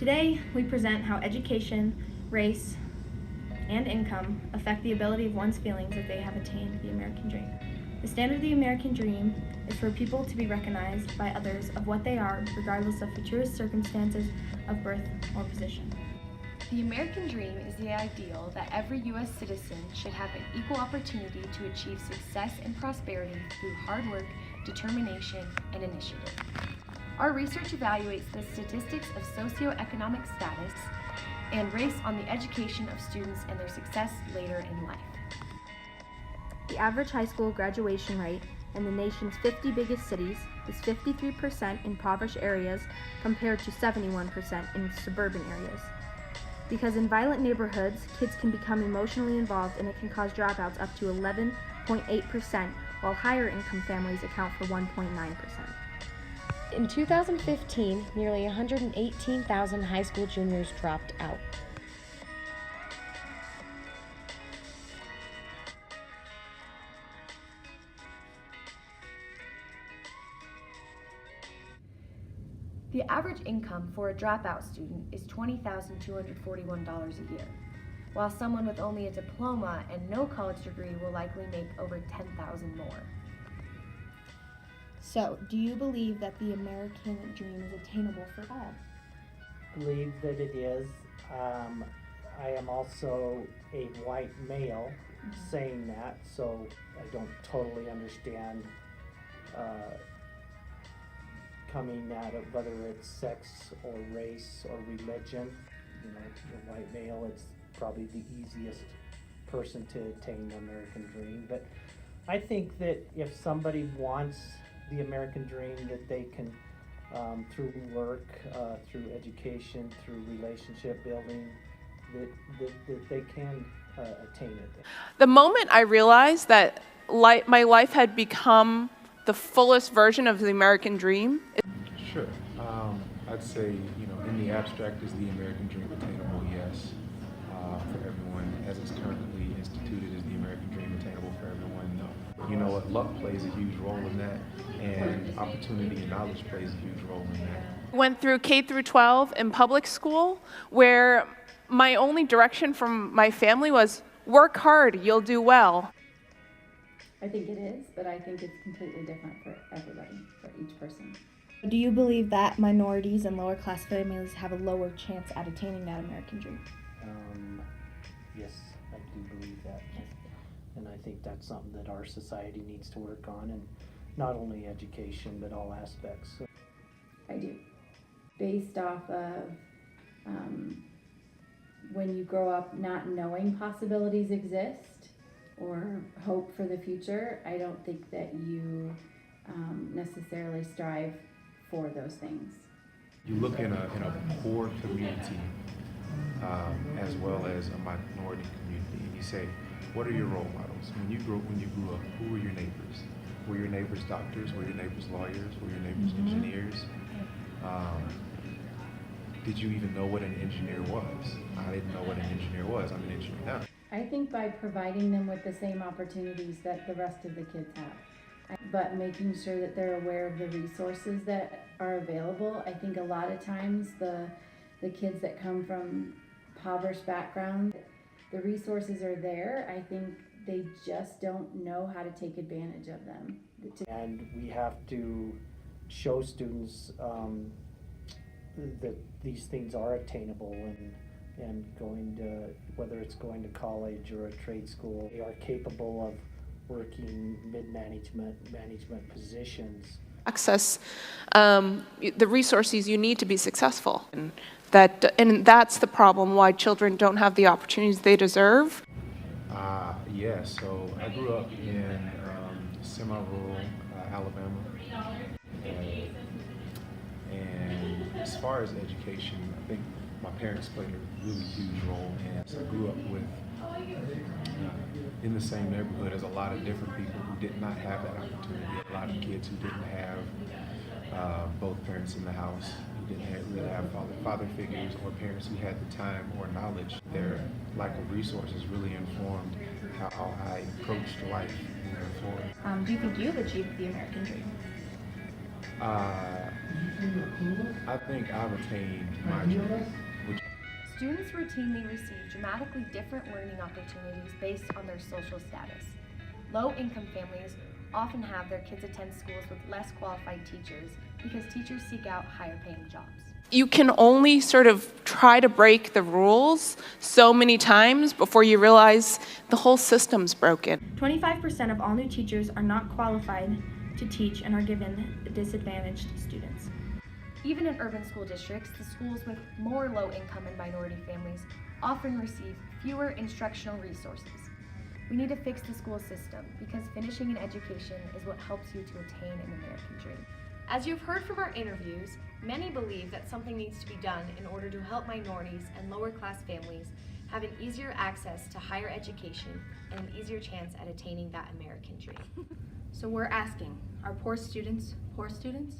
Today, we present how education, race, and income affect the ability of one's feelings if they have attained the American dream. The standard of the American dream is for people to be recognized by others of what they are, regardless of fortuitous circumstances of birth or position. The American dream is the ideal that every U.S. citizen should have an equal opportunity to achieve success and prosperity through hard work, determination, and initiative. Our research evaluates the statistics of socioeconomic status and race on the education of students and their success later in life. The average high school graduation rate in the nation's 50 biggest cities is 53% in impoverished areas compared to 71% in suburban areas. Because in violent neighborhoods, kids can become emotionally involved and it can cause dropouts up to 11.8%, while higher income families account for 1.9%. In 2015, nearly 118,000 high school juniors dropped out. The average income for a dropout student is $20,241 a year, while someone with only a diploma and no college degree will likely make over $10,000 more. So, do you believe that the American dream is attainable for all? Believe that it is. I am also a white male saying that, so I don't totally understand coming at it, whether it's sex or race or religion. You know, the white male, it's probably the easiest person to attain the American dream. But I think that if somebody wants the American dream, that they can, through work, through education, through relationship building, that they can attain it. The moment I realized that my life had become the fullest version of the American dream. Sure. I'd say, in the abstract, is the American dream attainable? Yes. For everyone, as it's currently instituted, is the American dream attainable for everyone? No. You know what? Luck plays a huge role in that, and opportunity and knowledge plays a huge role in that. Went through K through 12 in public school, where my only direction from my family was work hard, you'll do well. I think it is, but I think it's completely different for everybody, for each person. Do you believe that minorities and lower class families have a lower chance at attaining that American dream? Yes, I do believe that. And I think that's something that our society needs to work on, and not only education, but all aspects. I do. Based off of when you grow up not knowing possibilities exist or hope for the future, I don't think that you necessarily strive for those things. You look in a poor community as well as a minority community, and you say, what are your role models? When you grew up, who were your neighbors? Were your neighbors doctors? Were your neighbors lawyers? Were your neighbors engineers? Did you even know what an engineer was? I didn't know what an engineer was. I'm an engineer now. I think by providing them with the same opportunities that the rest of the kids have, but making sure that they're aware of the resources that are available. I think a lot of times the kids that come from impoverished backgrounds, the resources are there. I think they just don't know how to take advantage of them. And we have to show students that these things are attainable, and going to, whether it's going to college or a trade school, they are capable of working management positions. Access the resources you need to be successful. And that's the problem, why children don't have the opportunities they deserve. Yeah, so I grew up in semi-rural Alabama. And as far as education, I think my parents played a really huge role. And so I grew up with in the same neighborhood as a lot of different people who did not have that opportunity. A lot of kids who didn't have both parents in the house, who didn't really have father figures, or parents who had the time or knowledge. Their lack of resources really informed how I approached life moving forward. Do you think you've achieved the American dream? I think I've attained my dream, which Students routinely receive dramatically different learning opportunities based on their social status. Low-income families often have their kids attend schools with less qualified teachers because teachers seek out higher-paying jobs. You can only sort of try to break the rules so many times before you realize the whole system's broken. 25% of all new teachers are not qualified to teach and are given disadvantaged students. Even in urban school districts, the schools with more low-income and minority families often receive fewer instructional resources. We need to fix the school system because finishing an education is what helps you to attain an American dream. As you've heard from our interviews, many believe that something needs to be done in order to help minorities and lower-class families have an easier access to higher education and an easier chance at attaining that American dream. So we're asking, are poor students poor students?